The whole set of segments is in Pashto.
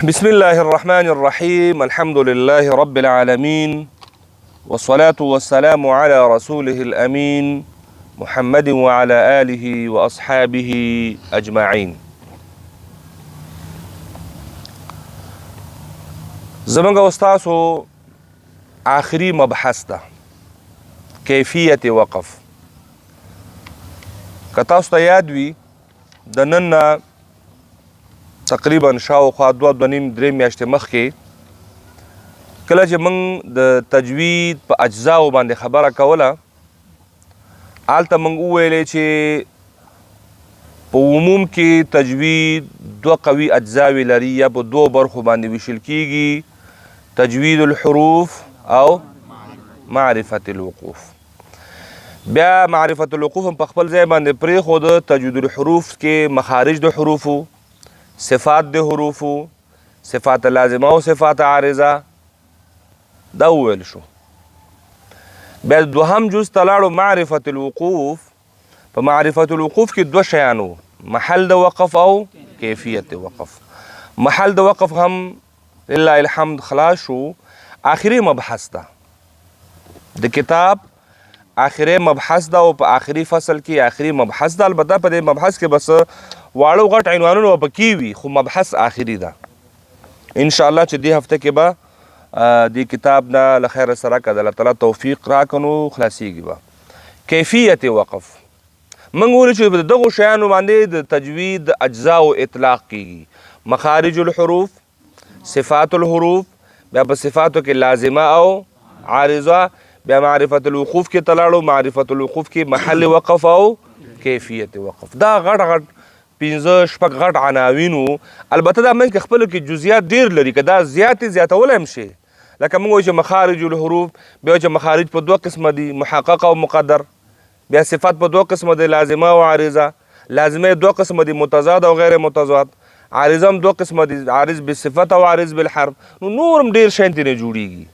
بسم الله الرحمن الرحيم. الحمد لله رب العالمين، والصلاة والسلام على رسوله الأمين محمد وعلى آله وأصحابه أجمعين. زمانگا استاسو آخری مبحث ده کیفیت وقف. کتاستو تا یاد وی د نن تقریبا شاوخوا 2.5-3 میاشتې مخکې کله چې موږ د تجوید په اجزاو باندې خبره کوله، هلته موږ وویلې چې په عموم کې تجوید 2 قوي اجزاوې لري یا په 2 برخو باندې ویشل کیږي: تجوید الحروف او معرفت الوقوف. بیا معرفت الوقوف هم په خپل ځای باندې پرېښود. تجوید الحروف کې مخارج د حروفو، صفات د حروفو، صفات لازمه او صفات عارضه دا وویل شو. بیا دوهم جز ته لاړو معرفت الوقوف. په معرفت الوقوف کې 2 شیانو: محل د وقف او کیفیت د وقف. محل د وقف هم لله الحمد خلاص شو. آخری مبحث ده د کتاب، آخری مبحث ده او په آخری فصل کې آخری مبحث ده. البته په دې مبحث کې بس واړو غټ عنوانونه پکې وي، خو مبحث آخری ده. انشاءالله چې دې هفته کې به دې کتاب نه له خیر سره که د الله تعالی توفیق راکنو خلاصیږي به. کیفیت وقف موږ وویلو چې د دغو شیانو باندې د تجوید اجزاو اطلاق کیږي: مخارج الحروف، صفات الحروف، بیا په صفاتو کې لازمه او عارضه، بیا معرفت الوقوف کې تلاړو. معرفت الوقوف کې محل وقف او کیفیت وقف. دا غټ 5-6 غټ عناوینو. البته دا منځ کې خپلو کې جزئیات ډېر لري، که دا زیاتولی هم شي. لکه موږ وایو چې مخارج الحروف، بیا چې مخارج په 2 قسمه دي: محقق او مقدر. بیا صفات په 2 قسمه دي: لازمه او عارضه. لازمه 2 قسمه دي: متضاد او غیر متضاد. عارضه هم 2 قسمه دي: عارض بالصفت او عارض بالحرف. نور هم ډېر شیان ترې جوړیږي.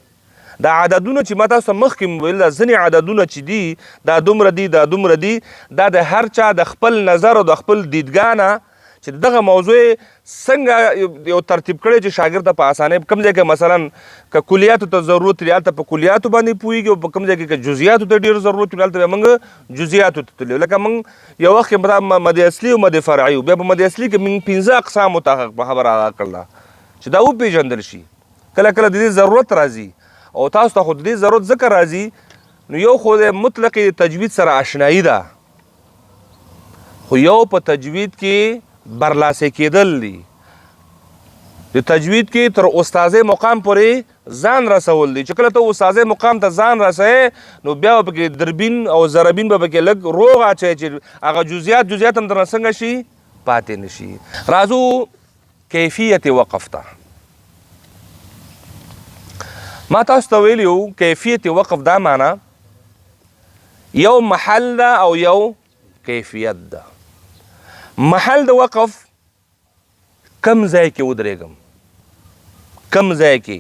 دا عددونه چې ما تاسو ته مخکې مو ویل، دا ځینې عددونه چې دي دا دومره دي، دا دومره دي، دا د هر چا د خپل نظر او د خپل دیدګاه نه چې دغه موضوع څنګه یو ترتیب کړی چې شاګرد ته په اسانۍ کوم ځای کې مثلا که کلیاتو ته ضرورت وي هلته په کلیاتو باندې پوهېږي، او په کوم ځای کې که جزئیاتو ته ډېر ضرورت وي هلته بیا موږ جزئیاتو ته تللي. لکه موږ یو وخت کې مد اصلي او مد فرعي، بیا په مد اصلي کې موږ 15 اقسامو ته په خبره کړله چې دا وپېژندل شي. کله کله د دې ضرورت راځي، او تاسو ته خو د دې ضرورت ځکه راځي نو یو خو د مطلق تجوید سره آشنایي ده، خو یو په تجوید کې برلاسه کېدل دي. د تجوید کې تر استاذي مقام پورې ځان رسول دي. چې کله ته استاذي مقام ته ځان رسوې نو بیا به پکې دربین او ضربین به پکې لږ روغ اچوي چې هغه جزئیات هم درنه څنګه شي پاتې نه شي. راځو کیفیت وقف ته. ما تاسو ته ویلي وو کیفیت وقف دا معنا یو محل ده او یو کیفیت ده. محل د وقف کم ځای کې ودرېږم، کم ځای کې.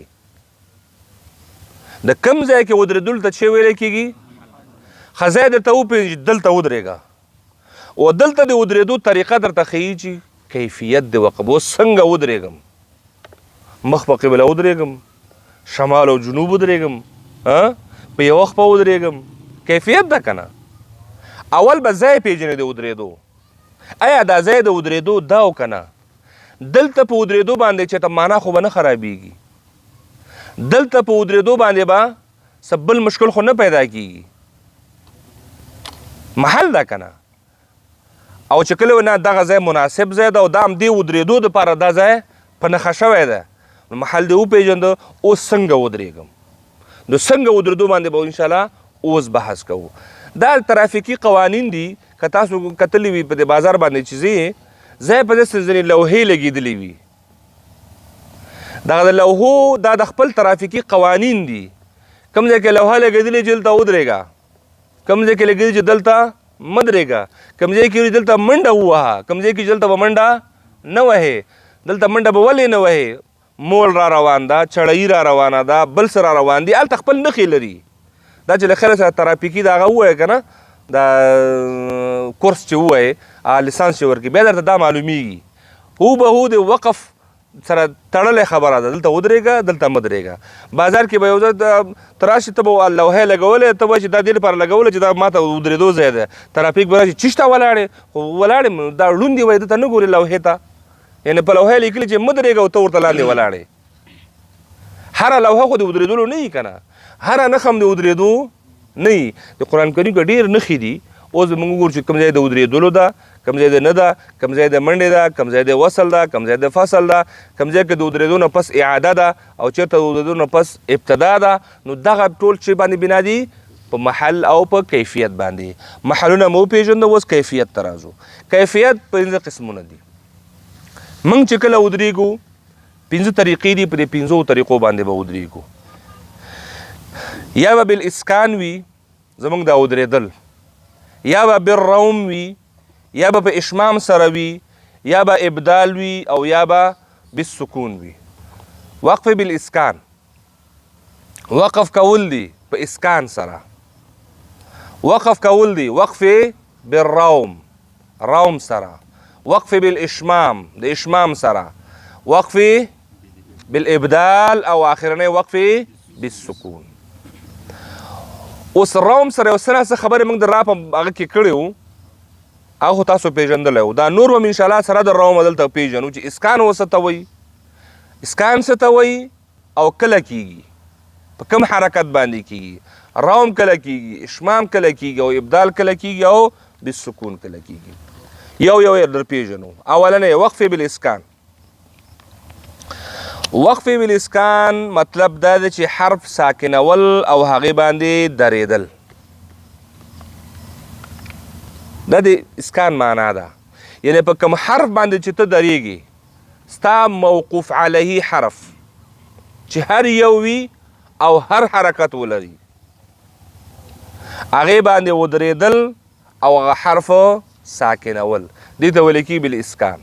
د کم ځای کې ودرېدلو ته چې ویلی کېږي، ښه ځای درته وپېژني چې دلته ودرېږه، او دلته د ودرېدو طریقه درته ښیي چې کیفیت د وقف. اوس څنګه ودرېږم؟ مخ په قبله ودرېږم، شمال او جنوب ودرېږم، په یو وخت په ودرېږم. کیفیت ده که نه؟ اول به ځای پېژنې د ودرېدو. آیا دا ځای د ودرېدو ده او که نه؟ دلته په ودرېدو باندې چې ته معنا خو به نه خرابېږي، دلته په ودرېدو باندې به څه بل مشکل خو نه پیدا کېږي. محل ده که نه؟ او چې کله نه دغه ځای مناسب ځای ده او دا هم دې ودرېدو دپاره دا ځای په نښه شوی ده، نو محل دې وپېژنده. اوس څنګه ودرېږم؟ نو څنګه ودرېدو باندې به انشاءالله اوس بحث کوو. دا ترافیکي قوانین دي. که تاسو کتلی وي په دې بازار باندې چې ځای په داسې ځینې لوحې لګېدلې وي، دغه د لوحو دا د خپل ترافیکي قوانین دي. کوم ځای کې لوحه لګېدلې چې دلته ودرېږه، کوم ځای کې لګېدلې چې دلته مه درېږه، کوم ځای کې دلته منډه ووهه، کوم ځای کې دلته به منډه نه وهې. دلته منډه به ولې نه وهې؟ مول را روان ده، چړهیي را روانه ده، بل څه را روان دي، هلته خپل نښې لري. دا چې له خیره سره ترافیکي د هغه ووایه که نه، دا کورس چې ووایې لیسانس چې ورکړي، بیا درته دا معلومیږي. هو به هو د وقف سره تړلې خبره ده، دلته ودرېږه دلته مه درېږه. بازار کې به یو ځای ته راشي، ته به لوحې لګولې، ته به چې دا دې لپاره لګولې چې دا ما ته ودرېدو ځای دی. ترافیک به راشي، چېشته ولاړې، خو ولاړې دا ړوند دی وایي، ده ته نه ګورې لوحې ته. یعنې په لوحې لیکلي چې مه درېږه او ته ورته لاندې ولاړې. هره لوحه خو د ودرېدلو نه وي که نه، هره نښه هم د ودرېدو نه وي. د قرآن کریم کې ډېر نښې دي. اوس به موږ وګورو چې کوم ځای د ودرېدلو ده، کوم ځای د نه ده، کوم ځای د منډې ده، کوم ځای د وصل ده، کوم ځای د فصل ده، کوم ځای کې د ودرېدو نه پس اعاده ده، او چېرته د ودرېدو نه پس ابتدا ده. نو دغه ټول چې باندې بنا دي په محل او په کیفیت باندې. محلونه مو وپېژنو، اوس کیفیت ته راځو. کیفیت 5 قسمونه دي. موږ چې کله ودرېږو 5 طریقې دي، په دې 5 طریقو باندې به ودرېږو. یا به بالاسکان وي زموږ دا ودرېدل، یا به بالروم وي، یا به په اشمام سره وي، یا به ابدال وي، او یا به بالسکون وي. وقف بالاسکان، وقف کول دي په اسکان سره. وقف کول دي وقف بالروم، روم سره. وقف بالاشمام، د اشمام سره. وقف بالابدال، او اخرنی وقف بالسکون. اوس روم سره یو څه خبرې موږ د را په هغه کې کړې وو، هغه تاسو پیژندلی وو. دا نور به انشاءالله سره د روم دلته پیژنو چې اسکان اوس څه ته وایي، اسکان څه ته وایي، او کله کیږي، په کوم حرکت باندې کیږي. روم کله کیږي، اشمام کله کیږي، او ابدال کله کیږي، او بالسکون کله کیږي. یو یو یې در پیژنو. اولنی وقف بالاسکان. وقف بالاسکان مطلب دا دی چې حرف ساکنول او هغې باندې درېدل. دا د اسکان معنا ده. یعنې په کوم حرف باندې چې ته درېږي، ستا موقوف علیه حرف چې هر یو وي او هر حرکت ولري، هغې باندې ودرېدل او هغه حرف ساکنول، دې ته ویل کېږي بالاسکان.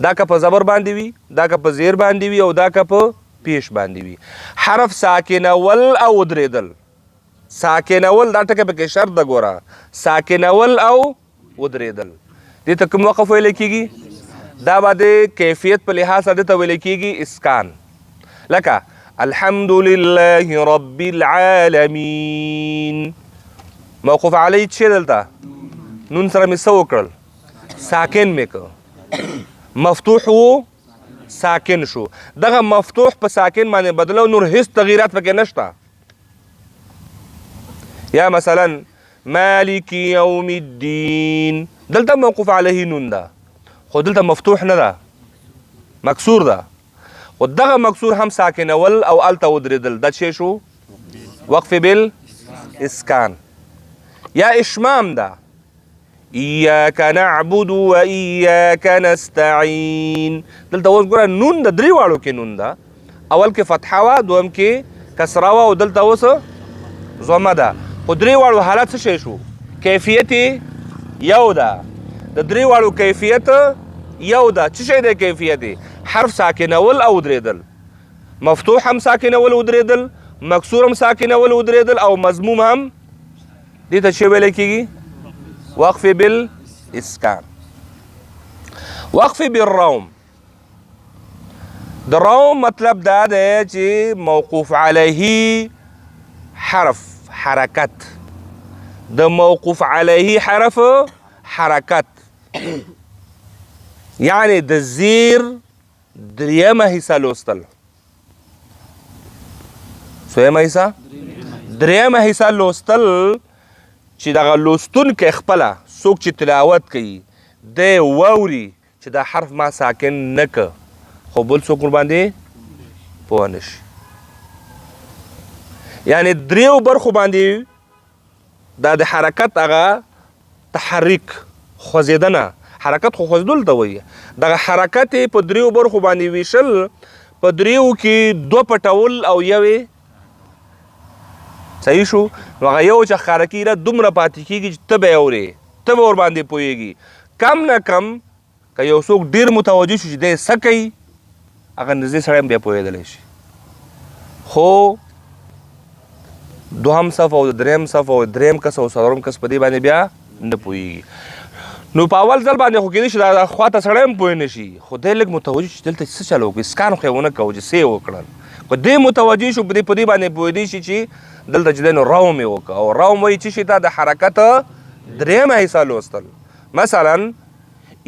دا که په زبر باندې وي، دا که په زیر باندې وي، او دا که په پیش باندې وي. حرف ساکنول او ودرېدل. ساکنول دا ټکی پکې شرط ده، ګوره، ساکنول او ودرېدل. دې ته کوم وقف ویلی کېږي؟ دا به د کیفیت په لحاظ سره دې ته ویلی کېږي اسکان. لکه الحمد لله رب العالمین، موقوف علی چې دلته نون سره مې څه وکړل؟ ساکن مې کړ. مفتوح و ساکن شو. دغه مفتوح په ساکن باندې بدلو، نور هیڅ تغییرات پکې نشته. یا مثلا مالک یوم الدین، دلته موقوف علیه نون ده، خو دلته مفتوح نه ده، مکسور ده. خو دغه مکسور هم ساکنول او الته ودرېدل، دا څه شو؟ وقف بالاسکان. یا اشمام ده، ایاک نعبد و ایاک نستعین. دلته اوس ګوره نون د درې واړو کې نون ده، اول کې فتحه وه، دویم کې کسره وه، او دلته اوس ضمه ده. خو درې واړو حالت څه شی شو؟ کیفیت یو ده. د درې واړو کیفیت یو ده. څه شی دی کیفیت؟ حرف ساکنول او ودرېدل. مفتوح هم ساکنول ودرېدل، مکسور هم ساکنول ودرېدل، او مضموم هم. دې ته څه ویلی کېږي؟ وقف بالاسکان. وقف بالروم. د روم مطلب دا دی چې موقوف علیه حرف حرکت، د موقوف علیه حرف حرکت، یعنی د زیر دریمه حصه لوستل. څویمه حصه؟ دریمه حصه لوستل، چې دغه لوستونکی خپله څوک چې تلاوت کوي دی واوري چې دا حرف ما ساکن نه که، خو بل څوک ورباندې پوه نه شي. یعنې دریو برخو باندې دا د حرکت هغه تحریک، خوځېدنه. حرکت خو خوځېدلو ته وایي. دغه حرکت یې په دریو برخو باندې ویشل، په دریو کې 2 پټول او یوې صحیح شو. نو هغه یو چې ښکاره کېږي دومره پاتې کېږي چې ته به یې اورې، ته به ورباندې پوهېږي. کم نه کم که یو څوک ډېر متوجه شو چې دی څه کوي، هغه نږدې سړی هم بیا پوهېدلی شي. خو دوهم صف او دریم صف او دریم کس او څلورم کس په دې باندې بیا نه پوهېږي. نو په اول ځل باندې خو کېدای شي دا خواته سړی هم پوه نه شي، خو دی لږ متوجه چې دلته څه چل وکړي، اسکان خو یې ونه کوو چې څه یې وکړل. خو دی متوجه شو په دې باندې پوهېدی شي چې دلته چې دی نو روم یې وکړه. او روم وایي څه شي ته؟ د حرکت درېیمه حصه لوستل. مثلا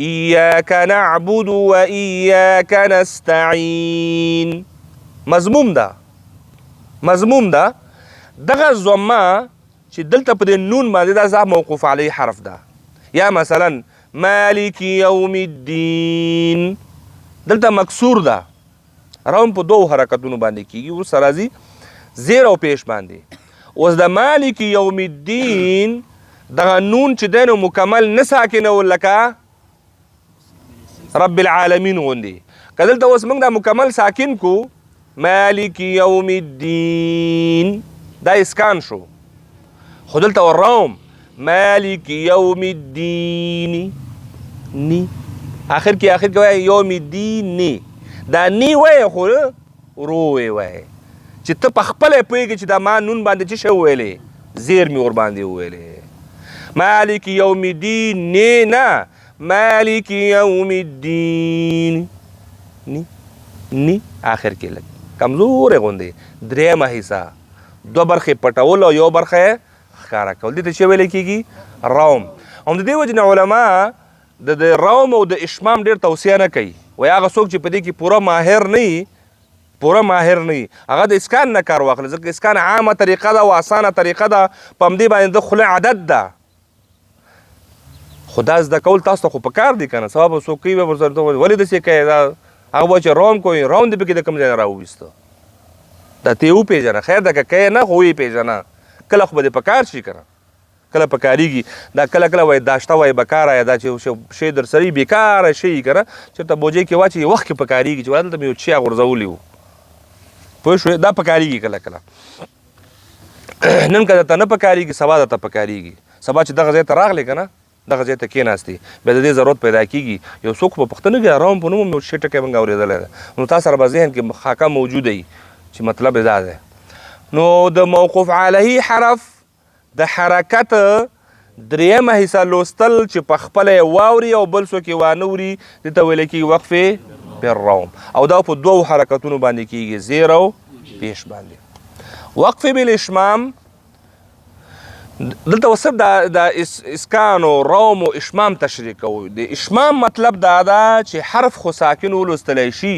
ایاک نعبد و ایاک نستعین، مضموم ده دغه ضمه چې دلته په دې نون باندې دا ځا موقوف علیه حرف ده. یا مثلا مالک یوم الدین، دلته مکسور ده، روم په دوو حرکتونو باندې کېږي. اوس راځي زیر او پیش باندې. اوس د مالک یوم الدین دغه نون چې دی نو مکمل نه ساکنول لکه رب العالمین غوندې. که دلته اوس موږ دا مکمل ساکن کو مالک یوم الدین دا اسکان شو، خو دلته روم مالک یوم الدین نی آخر کې وایي یوم الدین نی، دا نی وایي خو ورو وایي چې ته په خپله پوهېږې چې دا ما نون باندې څه شی وویلې؟ زیر مې ورباندې وویلې. مالک یوم الدین نه مالک یوم الدین نی آخر کې لږ کمزورې غوندې. درېیمه حصه دوه برخې پټول او یو برخه یې ښکاره کول، دې ته چې ویلی کېږي روم. هم د دې وجې نه علما د روم او د اشمام ډېر توصیه نه کوي. وایي هغه څوک چې په دې کې پوره ماهر نه وي هغه د اسکان نه کار واخلي، ځکه اسکان عامه طریقه ده او اسانه طریقه ده، په همدې باندې د خوله عادت ده. خو دا زده کول تاسو ته خو په کار دي که نه؟ سبا به څوک کوي به ورسره ولې داسې کوې؟ دا هغه وایي چې روم کوي، روم دې پکې د کوم ځای نه راوویسته، دا ته یې وپېژنه. خیر ده که کوې نه خو ویې پېژنه، کله خو به دې په کار شي که نه، کله په کارېږي. دا کله وایي داشته وایي بکاره یا دا چې شی در سره وي بېکاره شی که نه، چېرته بوجۍ کې واچوي وخت کې په کارېږي چې دلته مې یو چیا غورځولی وو، پوه شوې؟ دا په کارېږي کله نن که درته نه په کارېږي سبا درته په کارېږي. سبا چې دغه ځای ته راغلی که نه، دغه ځای ته کېناستې، بیا د دې ضرورت پیدا کېږي. یو څوک په پښتنه کې روم په نوم یو شی ټکی موږ اورېدلی ده، نو تا سره به ذهن کې خاکه موجوده وي چې مطلب یې دا دی. نو د موقوف علیه حرف د حرکت درېیمه حصه لوستل چې په خپله یې واوري او بل څوک یې وانه وري، دې ته ویلی کېږي وقف بالروم. او دا په دوو حرکتونو باندې کېږي، زیر او پیش باندې. وقف بالاشمام دلته وصف د اسکان او روم او اشمام تشریح کوو. د اشمام مطلب دا ده چې حرف خو ساکن ولوستلی شي،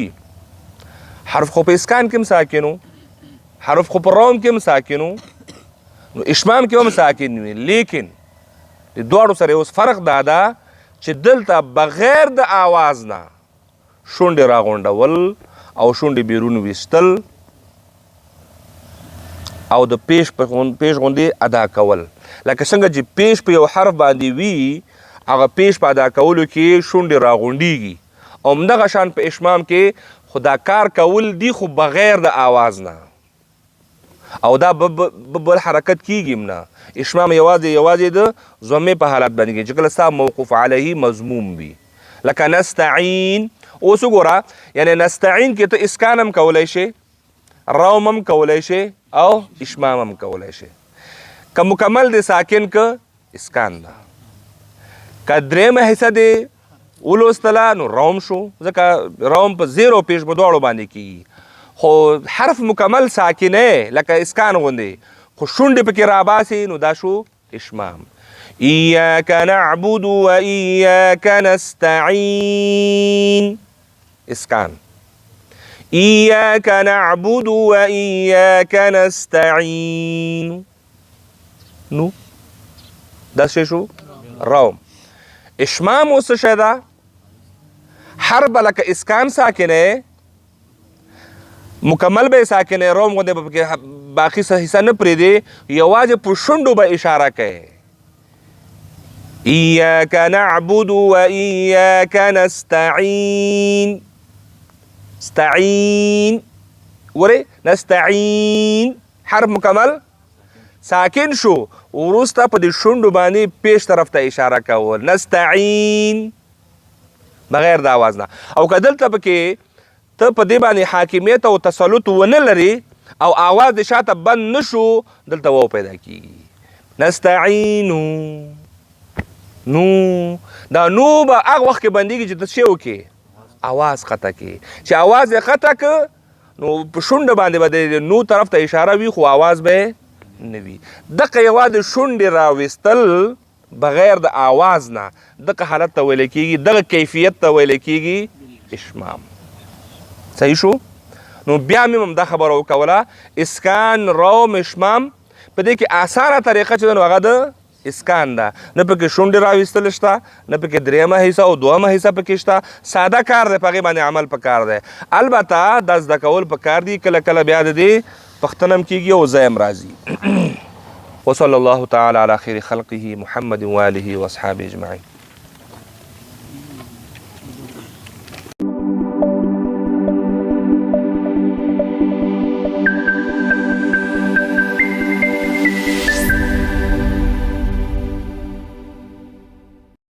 حرف خو په اسکان کې هم ساکن و، حرف خو په روم کې هم ساکن و، نو اشمام کې هم ساکن وي. لیکن د دواړو سره اوس فرق دا ده چې دلته بغیر د آواز نه شونډې راغونډول او شونډې بیرون ویستل او د پیش غوندې ادا کول. لکه څنګه چې پیش په یو حرف باندې وي، هغه پیش په ادا کولو کې شونډې راغونډېږي، او همدغه شان په اشمام کې خو دا کار کول دي خو بغیر د آواز نه، او دا بل حرکت کېږي نه. اشمام یوازې د ضمې په حالت باندې کېږي چې کله ستا موقوف علیه مضموم وي. لکه نستعین، اوس وګوره یعنې نستعین کې ته اسکان هم کولی شي، روم هم کولی شي او اشمام هم کولی شي. که مکمل دی ساکن که اسکان ده، که درېیمه حصه دی ولوستله نو روم شو، ځکه روم په زیر او پیش په دواړو باندې کېږي. خو حرف مکمل ساکنه لکه اسکان غوندې خو شونډې پکې راباسي نو دا شو اشمام. ایاک نعبد و ایاک نستعین اسکان. ایاک نعبد و ایاک نستعین نو دا څه شو؟ روم. اشمام اوس څه شی ده؟ هر به لکه اسکان ساکنه مکمل به ساکنه روم غوندې به پکې باقي حصه نه پرېږدي، یوازې په شونډو به اشاره کوي. ایاک نعبد و ایاک نستعین استعین ورې نستعین حرف مکمل ساکن شو، وروسته په دې شونډو باندې پیش طرف ته اشاره کول نستعین بغیر د آواز نه. او که دلته پکې ته په دې باندې حاکمیت او تسلط ونه لري او آواز د شاته بند نشو، دلته واو پیدا کیږي نستعینو نو دا نو به هغه وخت کې بندېږي چې ته څه وکې اواز قطع کې چې اواز یې قطع که نو په شونډه باندې به د نو طرف ته اشاره وي خو اواز به نه وي دغه یوازې شونډې راویستل بغیر د آواز نه دغه حالت ته ویل کېږي دغه کیفیت ته ویل کېږي اشمام صحیح شو نو بیا مې هم دا خبره وکوله اسکان روم اشمام په دې کې اسانه طریقه چې ده نو هغه د اسکان ده نه پکې شونډې راویستل شته نه پکې درېیمه حصه او دویمه حصه پکې شته ساده کار دی په هغې باندې عمل پکار دی البته دا زده کول پکار دي کله کله بیا د دې پښتنه هم کېږي او ځای هم راځي وصلی الله تعالی علی خیر خلقه محمد و آله و اصحابه اجمعین